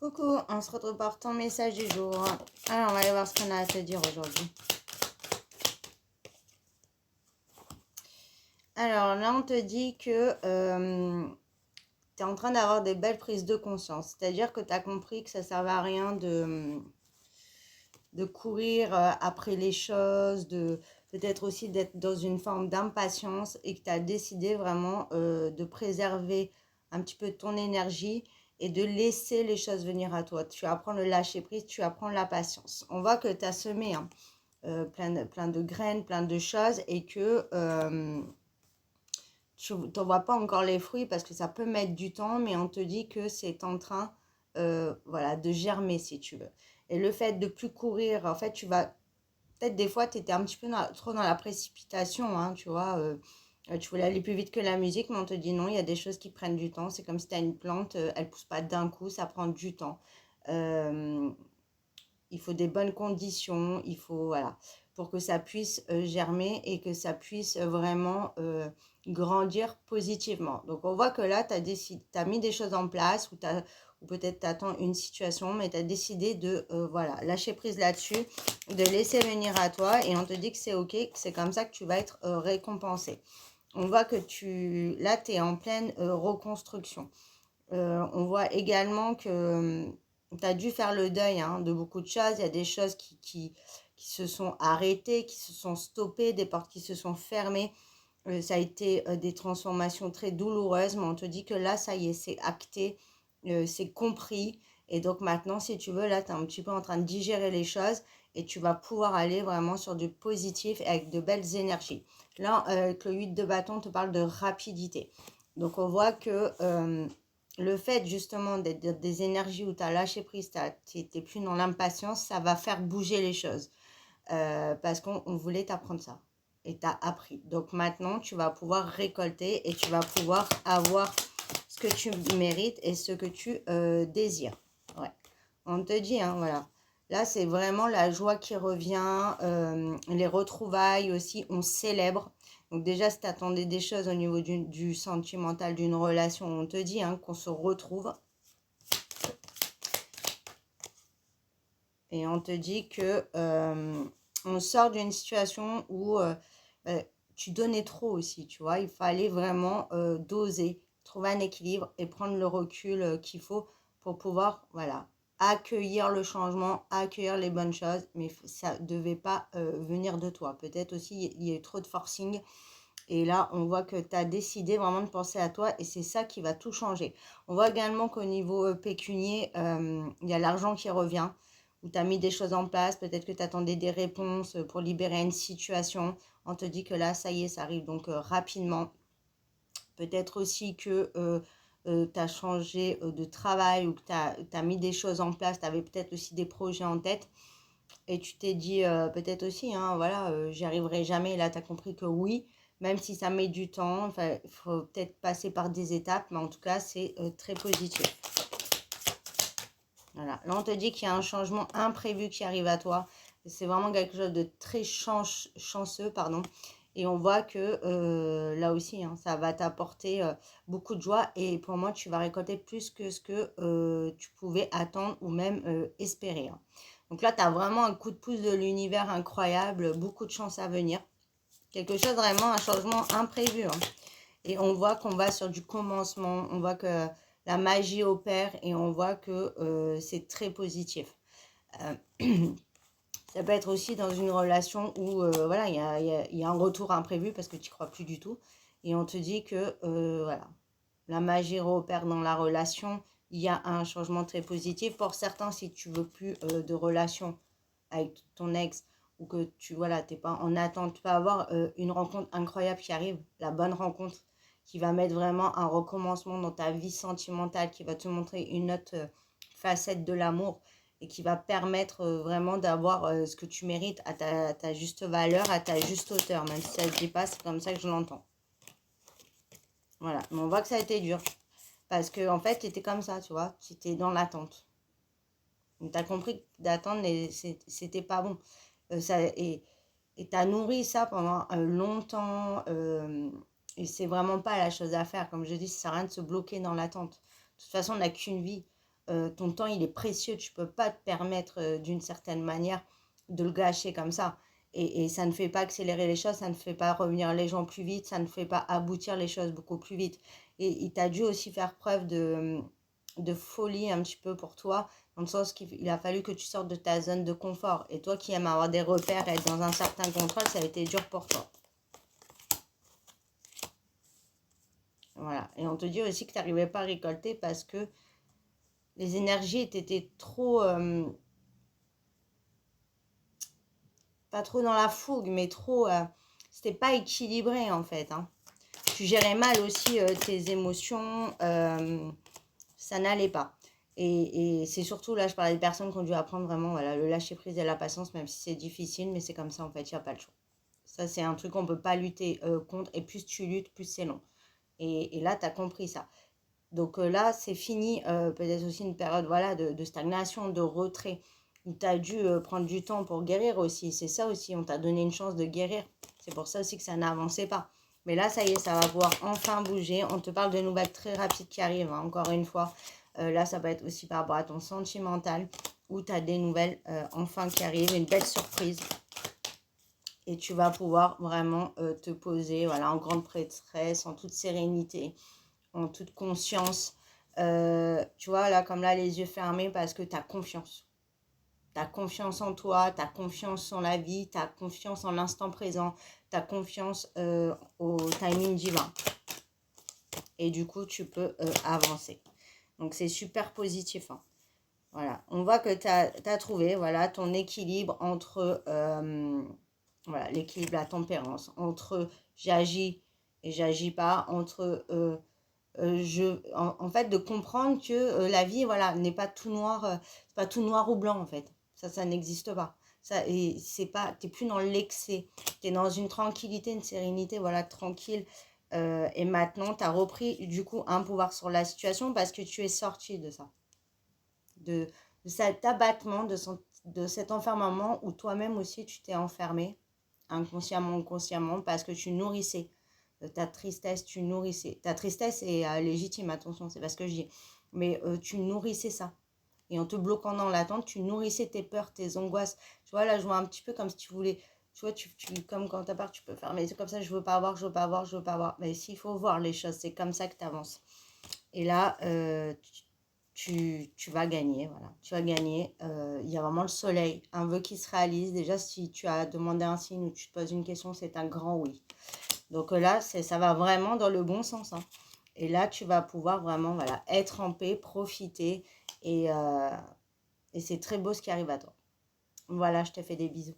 Coucou, on se retrouve pour ton message du jour. Alors, on va aller voir ce qu'on a à te dire aujourd'hui. Alors, là, on te dit que tu es en train d'avoir des belles prises de conscience. C'est-à-dire que tu as compris que ça ne servait à rien de courir après les choses, de peut-être aussi d'être dans une forme d'impatience et que tu as décidé vraiment de préserver un petit peu ton énergie et de laisser les choses venir à toi. Tu apprends le lâcher prise, tu apprends la patience. On voit que tu as semé plein de graines, plein de choses et que tu n'en vois pas encore les fruits parce que ça peut mettre du temps, mais on te dit que c'est en train voilà, de germer si tu veux. Et le fait de plus courir, en fait, tu vas peut-être des fois, tu étais un petit peu trop dans la précipitation, hein, tu vois. Tu voulais aller plus vite que la musique, mais on te dit non, il y a des choses qui prennent du temps. C'est comme si tu as une plante, elle ne pousse pas d'un coup, ça prend du temps. Il faut des bonnes conditions, il faut, voilà, pour que ça puisse germer et que ça puisse vraiment grandir positivement. Donc, on voit que là, tu as mis des choses en place ou peut-être tu attends une situation, mais tu as décidé de voilà, lâcher prise là-dessus, de laisser venir à toi et on te dit que c'est OK, que c'est comme ça que tu vas être récompensé. On voit que là, tu es en pleine reconstruction. On voit également que tu as dû faire le deuil de beaucoup de choses. Il y a des choses qui se sont arrêtées, qui se sont stoppées, des portes qui se sont fermées. Ça a été des transformations très douloureuses, mais on te dit que là, ça y est, c'est acté, c'est compris. Et donc maintenant, si tu veux, là, tu es un petit peu en train de digérer les choses et tu vas pouvoir aller vraiment sur du positif et avec de belles énergies. Là, avec le 8 de bâton, on te parle de rapidité. Donc on voit que le fait justement d'être des énergies où tu as lâché prise, tu n'étais plus dans l'impatience, ça va faire bouger les choses. Parce qu'on voulait t'apprendre ça. Et tu as appris. Donc maintenant, tu vas pouvoir récolter et tu vas pouvoir avoir ce que tu mérites et ce que tu désires. Ouais. On te dit, hein, voilà. Là, c'est vraiment la joie qui revient, les retrouvailles aussi, on célèbre. Donc déjà, si tu attendais des choses au niveau du sentimental, d'une relation, on te dit qu'on se retrouve. Et on te dit que on sort d'une situation où tu donnais trop aussi, tu vois. Il fallait vraiment doser, trouver un équilibre et prendre le recul qu'il faut pour pouvoir, voilà, accueillir le changement, accueillir les bonnes choses, mais ça ne devait pas venir de toi. Peut-être aussi, il y a eu trop de forcing. Et là, on voit que tu as décidé vraiment de penser à toi et c'est ça qui va tout changer. On voit également qu'au niveau pécunier, il y a l'argent qui revient, où tu as mis des choses en place. Peut-être que tu attendais des réponses pour libérer une situation. On te dit que là, ça y est, ça arrive donc rapidement. Peut-être aussi que tu as changé de travail ou que tu as mis des choses en place. Tu avais peut-être aussi des projets en tête. Et tu t'es dit peut-être aussi, voilà, j'y arriverai jamais. Et là, tu as compris que oui, même si ça met du temps, il faut peut-être passer par des étapes, mais en tout cas, c'est très positif. Voilà. Là, on te dit qu'il y a un changement imprévu qui arrive à toi. C'est vraiment quelque chose de très chanceux, pardon. Et on voit que là aussi, ça va t'apporter beaucoup de joie. Et pour moi, tu vas récolter plus que ce que tu pouvais attendre ou même espérer. Donc là, tu as vraiment un coup de pouce de l'univers incroyable, beaucoup de chance à venir. Quelque chose vraiment, un changement imprévu. Et on voit qu'on va sur du commencement, on voit que la magie opère et on voit que c'est très positif. Ça peut être aussi dans une relation où voilà, il y a un retour imprévu parce que tu n'y crois plus du tout. Et on te dit que voilà, la magie opère dans la relation. Il y a un changement très positif. Pour certains, si tu veux plus de relation avec ton ex ou que tu voilà, t'es pas en attente, tu peux avoir une rencontre incroyable qui arrive, la bonne rencontre qui va mettre vraiment un recommencement dans ta vie sentimentale, qui va te montrer une autre facette de l'amour et qui va permettre vraiment d'avoir ce que tu mérites à ta juste valeur, à ta juste hauteur, même si ça ne se dit pas, c'est comme ça que je l'entends. Voilà, mais on voit que ça a été dur. Parce que en fait, tu étais comme ça, tu vois, tu étais dans l'attente. Tu as compris que d'attendre, c'était pas bon. Et tu as nourri ça pendant longtemps. Et c'est vraiment pas la chose à faire. Comme je dis, ça sert à rien de se bloquer dans l'attente. De toute façon, on n'a qu'une vie. ton temps, il est précieux. Tu peux pas te permettre, d'une certaine manière, de le gâcher comme ça. Et ça ne fait pas accélérer les choses, ça ne fait pas revenir les gens plus vite, ça ne fait pas aboutir les choses beaucoup plus vite. Et il t'a dû aussi faire preuve de folie un petit peu pour toi, dans le sens qu'il a fallu que tu sortes de ta zone de confort. Et toi qui aimes avoir des repères et être dans un certain contrôle, ça a été dur pour toi. Voilà. Et on te dit aussi que tu n'arrivais pas à récolter parce que les énergies étaient trop, pas trop dans la fougue, mais trop, c'était pas équilibré en fait, hein. Tu gérais mal aussi tes émotions, ça n'allait pas. Et c'est surtout là, je parlais des personnes qui ont dû apprendre vraiment voilà, le lâcher prise et la patience, même si c'est difficile, mais c'est comme ça en fait, il n'y a pas le choix. Ça, c'est un truc qu'on ne peut pas lutter contre, et plus tu luttes, plus c'est long. Et là, tu as compris ça. Donc là, c'est fini, peut-être aussi une période voilà, de stagnation, de retrait, où tu as dû prendre du temps pour guérir aussi. C'est ça aussi, on t'a donné une chance de guérir. C'est pour ça aussi que ça n'avançait pas. Mais là, ça y est, ça va pouvoir enfin bouger. On te parle de nouvelles très rapides qui arrivent, hein, encore une fois. Là, ça va être aussi par rapport à ton sentimental, où tu as des nouvelles enfin qui arrivent, une belle surprise. Et tu vas pouvoir vraiment te poser voilà, en grande prêtresse, en toute sérénité, en toute conscience. Tu vois, là, comme là, les yeux fermés parce que tu as confiance. Tu as confiance en toi, tu as confiance en la vie, tu as confiance en l'instant présent, tu as confiance au timing divin. Et du coup, tu peux avancer. Donc, c'est super positif, hein. Voilà, on voit que tu as trouvé voilà, ton équilibre entre voilà, l'équilibre, la tempérance, entre j'agis et j'agis pas, entre en fait de comprendre que la vie voilà n'est pas tout noir, c'est pas tout noir ou blanc en fait, ça n'existe pas. Ça, et c'est pas, t'es plus dans l'excès, t'es dans une tranquillité, une sérénité, voilà, tranquille. Et maintenant, tu as repris du coup un pouvoir sur la situation parce que tu es sorti de ça, de, de cet abattement, de cet enfermement où toi-même aussi tu t'es enfermé, inconsciemment ou consciemment, parce que tu nourrissais ta tristesse, tu nourrissais. Ta tristesse est légitime, attention, c'est pas ce que je dis. Mais tu nourrissais ça. Et en te bloquant dans l'attente, tu nourrissais tes peurs, tes angoisses. Tu vois, là, je vois un petit peu comme si tu voulais. Tu vois, comme quand tu as peur, tu peux faire. Mais c'est comme ça, je veux pas avoir, je veux pas avoir, je veux pas avoir. Mais s'il faut voir les choses, c'est comme ça que tu avances. Et là, tu vas gagner, voilà. Tu vas gagner. Il y a vraiment le soleil, un vœu qui se réalise. Déjà, si tu as demandé un signe ou tu te poses une question, c'est un grand oui. Donc là, ça va vraiment dans le bon sens, hein. Et là, tu vas pouvoir vraiment voilà, être en paix, profiter. Et c'est très beau ce qui arrive à toi. Voilà, je te fais des bisous.